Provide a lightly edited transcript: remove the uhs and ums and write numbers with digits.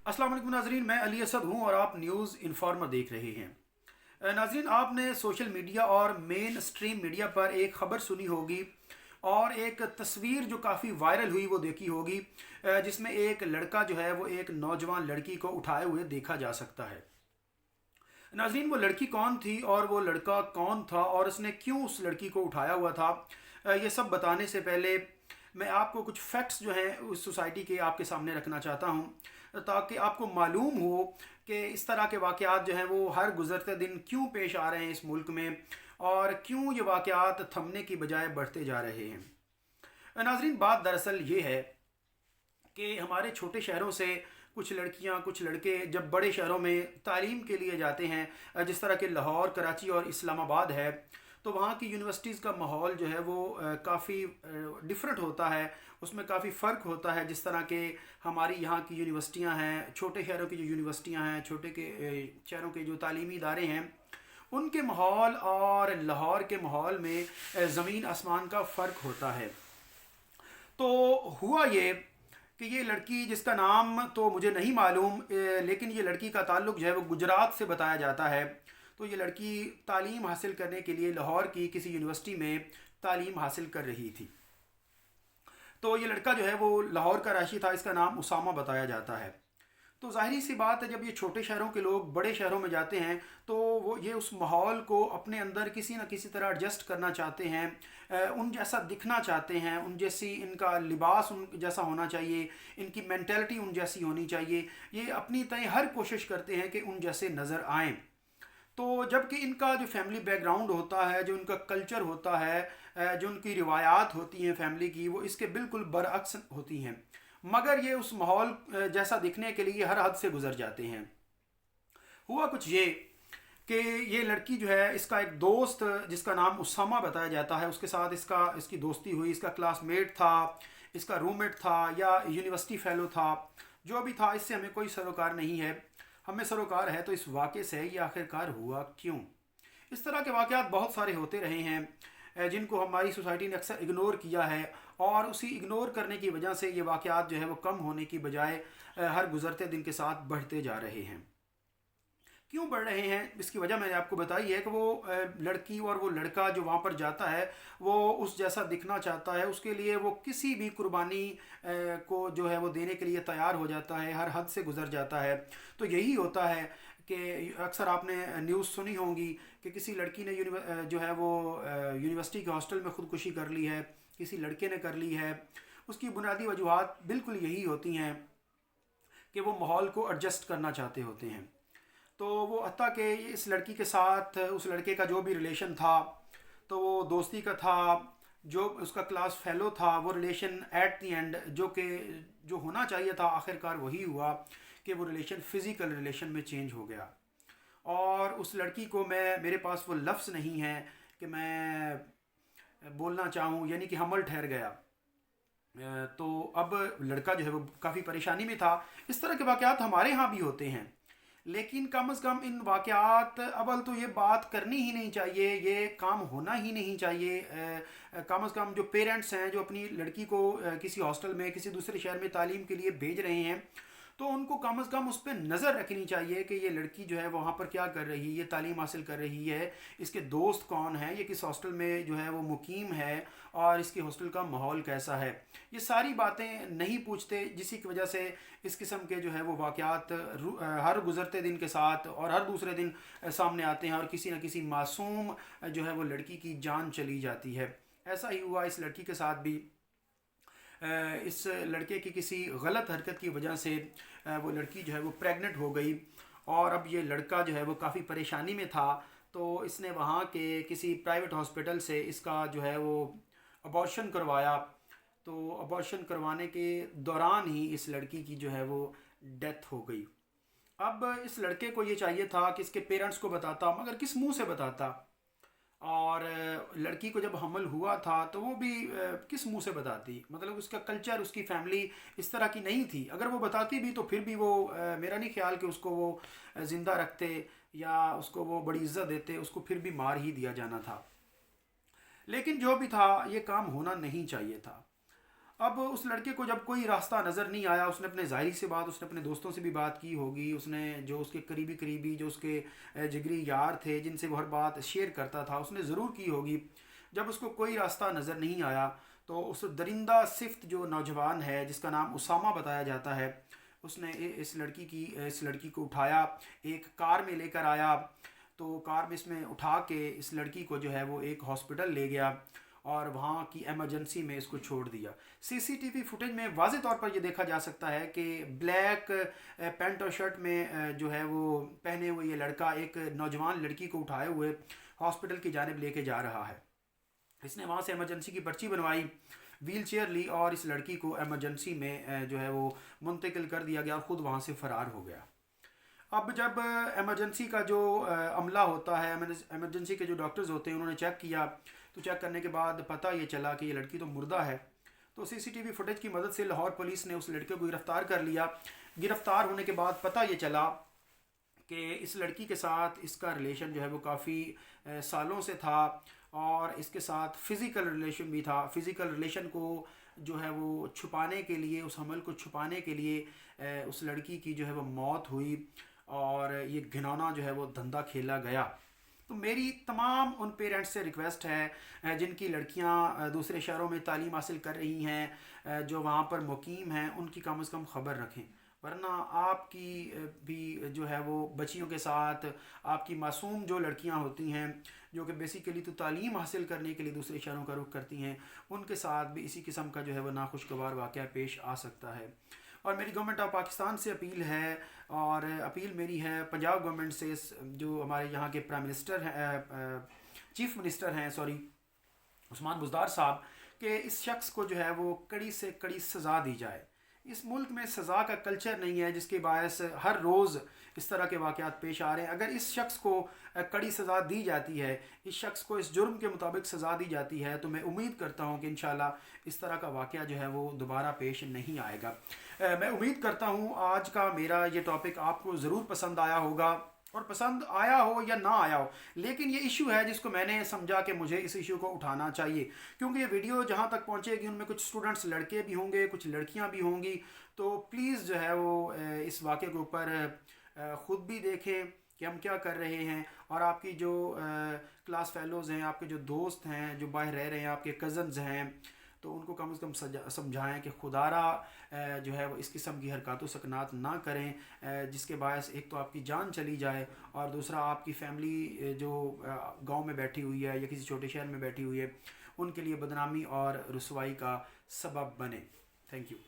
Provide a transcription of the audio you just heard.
अस्सलाम वालेकुम नाजरीन, मैं अली असद हूँ और आप न्यूज़ इन्फॉर्मर देख रहे हैं। नाजरीन, आपने सोशल मीडिया और मेन स्ट्रीम मीडिया पर एक ख़बर सुनी होगी और एक तस्वीर जो काफ़ी वायरल हुई वो देखी होगी, जिसमें एक लड़का जो है वो एक नौजवान लड़की को उठाए हुए देखा जा सकता है। नाजरीन, वो लड़की कौन थी और वो लड़का कौन था और उसने क्यों उस लड़की को उठाया हुआ था, ये सब बताने से पहले मैं आपको कुछ फैक्ट्स जो हैं उस सोसाइटी के आपके सामने रखना चाहता हूँ, ताकि आपको मालूम हो कि इस तरह के वाक़यात जो हैं वो हर गुज़रते दिन क्यों पेश आ रहे हैं इस मुल्क में और क्यों ये वाक़यात थमने की बजाय बढ़ते जा रहे हैं। नाजरीन, बात दरअसल ये है कि हमारे छोटे शहरों से कुछ लड़कियां कुछ लड़के जब बड़े शहरों में तालीम के लिए जाते हैं, जिस तरह के लाहौर, कराची और इस्लामाबाद है, तो वहाँ की यूनिवर्सिटीज़ का माहौल जो है वो काफ़ी डिफरेंट होता है। उसमें काफ़ी फ़र्क होता है। जिस तरह के हमारी यहाँ की यूनिवर्सिटियाँ हैं, छोटे शहरों की जो यूनिवर्सिटियाँ हैं, छोटे के शहरों के जो तालीमी इदारे हैं, उनके माहौल और लाहौर के माहौल में ज़मीन आसमान का फ़र्क होता है। तो हुआ ये कि ये लड़की, जिसका नाम तो मुझे नहीं मालूम, लेकिन ये लड़की का ताल्लुक़ जो है वो गुजरात से बताया जाता है। तो ये लड़की तालीम हासिल करने के लिए लाहौर की किसी यूनिवर्सिटी में तालीम हासिल कर रही थी। तो ये लड़का जो है वो लाहौर का रहायशी था, इसका नाम उसामा बताया जाता है। तो ज़ाहिर सी बात है, जब ये छोटे शहरों के लोग बड़े शहरों में जाते हैं तो वो ये उस माहौल को अपने अंदर किसी न किसी तरह एडजस्ट करना चाहते हैं, उन जैसा दिखना चाहते हैं, उन जैसी इनका लिबास उन जैसा होना चाहिए, इनकी मेंटेलिटी उन जैसी होनी चाहिए। ये अपनी तय हर कोशिश करते हैं कि उन जैसे नज़र आएँ। तो जबकि इनका जो फैमिली बैकग्राउंड होता है, जो इनका कल्चर होता है, जो उनकी रिवायात होती हैं फैमिली की, वो इसके बिल्कुल बरअक्स होती हैं। मगर ये उस माहौल जैसा दिखने के लिए हर हद से गुजर जाते हैं। हुआ कुछ ये कि ये लड़की जो है, इसका एक दोस्त जिसका नाम उसामा बताया जाता है, उसके साथ इसकी दोस्ती हुई। इसका क्लासमेट था, इसका रूममेट था या यूनिवर्सिटी फेलो था, जो भी था, इससे हमें कोई सरोकार नहीं है। हमें सरोकार है तो इस वाक़े से ये आखिरकार हुआ क्यों। इस तरह के वाक़यात बहुत सारे होते रहे हैं, जिनको हमारी सोसाइटी ने अक्सर इग्नोर किया है और उसी इग्नोर करने की वजह से ये वाक़यात जो है वो कम होने की बजाय हर गुज़रते दिन के साथ बढ़ते जा रहे हैं। क्यों बढ़ रहे हैं, इसकी वजह मैंने आपको बताई है कि वो लड़की और वो लड़का जो वहाँ पर जाता है वो उस जैसा दिखना चाहता है। उसके लिए वो किसी भी कुर्बानी को जो है वो देने के लिए तैयार हो जाता है, हर हद से गुज़र जाता है। तो यही होता है कि अक्सर आपने न्यूज़ सुनी होंगी कि किसी लड़की ने जो है वो यूनिवर्सिटी के हॉस्टल में ख़ुदकुशी कर ली है, किसी लड़के ने कर ली है। उसकी बुनियादी वजूहात बिल्कुल यही होती हैं कि वो माहौल को एडजस्ट करना चाहते होते हैं। तो वो हत्ता कि इस लड़की के साथ उस लड़के का जो भी रिलेशन था, तो वो दोस्ती का था। जो उसका क्लास फेलो था, वो रिलेशन एट द एंड जो होना चाहिए था, आखिरकार वही हुआ कि वो रिलेशन फ़िज़िकल रिलेशन में चेंज हो गया। और उस लड़की को मेरे पास वो लफ्ज़ नहीं है कि मैं बोलना चाहूँ, यानी कि हमल ठहर गया। तो अब लड़का जो है वो काफ़ी परेशानी में था। इस तरह के वाक़यात हमारे यहाँ भी होते हैं, लेकिन कम अज़ कम इन वाक़यात अव्वल तो ये बात करनी ही नहीं चाहिए, ये काम होना ही नहीं चाहिए। कम अज़ कम जो पेरेंट्स हैं, जो अपनी लड़की को किसी हॉस्टल में किसी दूसरे शहर में तालीम के लिए भेज रहे हैं, तो उनको कम अज़ कम उस पर नज़र रखनी चाहिए कि ये लड़की जो है वहाँ पर क्या कर रही है, ये तालीम हासिल कर रही है, इसके दोस्त कौन हैं, ये किस हॉस्टल में जो है वो मुकीम है और इसके हॉस्टल का माहौल कैसा है। ये सारी बातें नहीं पूछते, जिसी की वजह से इस किस्म के जो है वो वाक़यात हर गुज़रते दिन के साथ और हर दूसरे दिन सामने आते हैं और किसी न किसी मासूम जो है वो लड़की की जान चली जाती है। ऐसा ही हुआ इस लड़की के साथ भी। इस लड़के की किसी गलत हरकत की वजह से वो लड़की जो है वो प्रेग्नेंट हो गई और अब ये लड़का जो है वो काफ़ी परेशानी में था। तो इसने वहाँ के किसी प्राइवेट हॉस्पिटल से इसका जो है वो अबॉर्शन करवाया। तो अबॉर्शन करवाने के दौरान ही इस लड़की की जो है वो डेथ हो गई। अब इस लड़के को ये चाहिए था कि इसके पेरेंट्स को बताता, मगर किस मुंह से बताता। और लड़की को जब हमल हुआ था तो वो भी किस मुंह से बताती, मतलब उसका कल्चर, उसकी फैमिली इस तरह की नहीं थी। अगर वो बताती भी तो फिर भी वो मेरा नहीं ख्याल कि उसको वो ज़िंदा रखते या उसको वो बड़ी इज़्ज़त देते, उसको फिर भी मार ही दिया जाना था। लेकिन जो भी था, ये काम होना नहीं चाहिए था। اب اس لڑکے کو جب کوئی راستہ نظر نہیں آیا، اس نے اپنے ظاہری سے بات، اس نے اپنے دوستوں سے بھی بات کی ہوگی، اس نے جو اس کے قریبی جو اس کے جگری یار تھے جن سے وہ ہر بات شیئر کرتا تھا، اس نے ضرور کی ہوگی۔ جب اس کو کوئی راستہ نظر نہیں آیا تو اس درندہ صفت جو نوجوان ہے جس کا نام اسامہ بتایا جاتا ہے، اس نے اس لڑکی کو اٹھایا، ایک کار میں لے کر آیا، تو کار میں اس میں اٹھا کے اس لڑکی کو جو ہے وہ ایک ہاسپٹل لے گیا اور وہاں کی ایمرجنسی میں اس کو چھوڑ دیا۔ سی سی ٹی وی فوٹیج میں واضح طور پر یہ دیکھا جا سکتا ہے کہ بلیک پینٹ اور شرٹ میں جو ہے وہ پہنے ہوئے یہ لڑکا ایک نوجوان لڑکی کو اٹھائے ہوئے ہاسپٹل کی جانب لے کے جا رہا ہے۔ اس نے وہاں سے ایمرجنسی کی پرچی بنوائی، ویل چیئر لی اور اس لڑکی کو ایمرجنسی میں جو ہے وہ منتقل کر دیا گیا اور خود وہاں سے فرار ہو گیا۔ اب جب ایمرجنسی کا جو عملہ ہوتا ہے، ایمرجنسی کے جو ڈاکٹرز ہوتے ہیں، انہوں نے چیک کیا، تو چیک کرنے کے بعد پتہ یہ چلا کہ یہ لڑکی تو مردہ ہے۔ تو سی سی ٹی وی فوٹیج کی مدد سے لاہور پولیس نے اس لڑکے کو گرفتار کر لیا۔ گرفتار ہونے کے بعد پتہ یہ چلا کہ اس لڑکی کے ساتھ اس کا ریلیشن جو ہے وہ کافی سالوں سے تھا، اور اس کے ساتھ فزیکل ریلیشن بھی تھا۔ فزیکل ریلیشن کو جو ہے وہ چھپانے کے لیے، اس حمل کو چھپانے کے لیے اس لڑکی کی جو ہے وہ موت ہوئی اور یہ گھناؤنا جو ہے وہ دھندا کھیلا گیا۔ تو میری تمام ان پیرنٹس سے ریکویسٹ ہے جن کی لڑکیاں دوسرے شہروں میں تعلیم حاصل کر رہی ہیں، جو وہاں پر مقیم ہیں، ان کی کم از کم خبر رکھیں، ورنہ آپ کی بھی جو ہے وہ بچیوں کے ساتھ، آپ کی معصوم جو لڑکیاں ہوتی ہیں جو کہ بیسیکلی تو تعلیم حاصل کرنے کے لیے دوسرے شہروں کا رخ کرتی ہیں، ان کے ساتھ بھی اسی قسم کا جو ہے وہ ناخوشگوار واقعہ پیش آ سکتا ہے۔ اور میری گورنمنٹ آف پاکستان سے اپیل ہے، اور اپیل میری ہے پنجاب گورنمنٹ سے، جو ہمارے یہاں کے پرائم منسٹر ہیں، چیف منسٹر ہیں عثمان بزدار صاحب، کہ اس شخص کو جو ہے وہ کڑی سے کڑی سزا دی جائے۔ اس ملک میں سزا کا کلچر نہیں ہے، جس کے باعث ہر روز اس طرح کے واقعات پیش آ رہے ہیں۔ اگر اس شخص کو کڑی سزا دی جاتی ہے، اس شخص کو اس جرم کے مطابق سزا دی جاتی ہے، تو میں امید کرتا ہوں کہ انشاءاللہ اس طرح کا واقعہ جو ہے وہ دوبارہ پیش نہیں آئے گا۔ میں امید کرتا ہوں آج کا میرا یہ ٹاپک آپ کو ضرور پسند آیا ہوگا، اور پسند آیا ہو یا نہ آیا ہو، لیکن یہ ایشو ہے جس کو میں نے سمجھا کہ مجھے اس ایشو کو اٹھانا چاہیے، کیونکہ یہ ویڈیو جہاں تک پہنچے گی ان میں کچھ اسٹوڈنٹس لڑکے بھی ہوں گے، کچھ لڑکیاں بھی ہوں گی، تو پلیز جو ہے وہ اس واقعے کے اوپر خود بھی دیکھیں کہ ہم کیا کر رہے ہیں، اور آپ کی جو کلاس فیلوز ہیں، آپ کے جو دوست ہیں جو باہر رہ رہے ہیں، آپ کے کزنز ہیں، تو ان کو کم از کم سمجھائیں کہ خدا را جو ہے وہ اس قسم کی حرکات و سکنات نہ کریں، جس کے باعث ایک تو آپ کی جان چلی جائے، اور دوسرا آپ کی فیملی جو گاؤں میں بیٹھی ہوئی ہے یا کسی چھوٹے شہر میں بیٹھی ہوئی ہے، ان کے لیے بدنامی اور رسوائی کا سبب بنے۔ Thank you.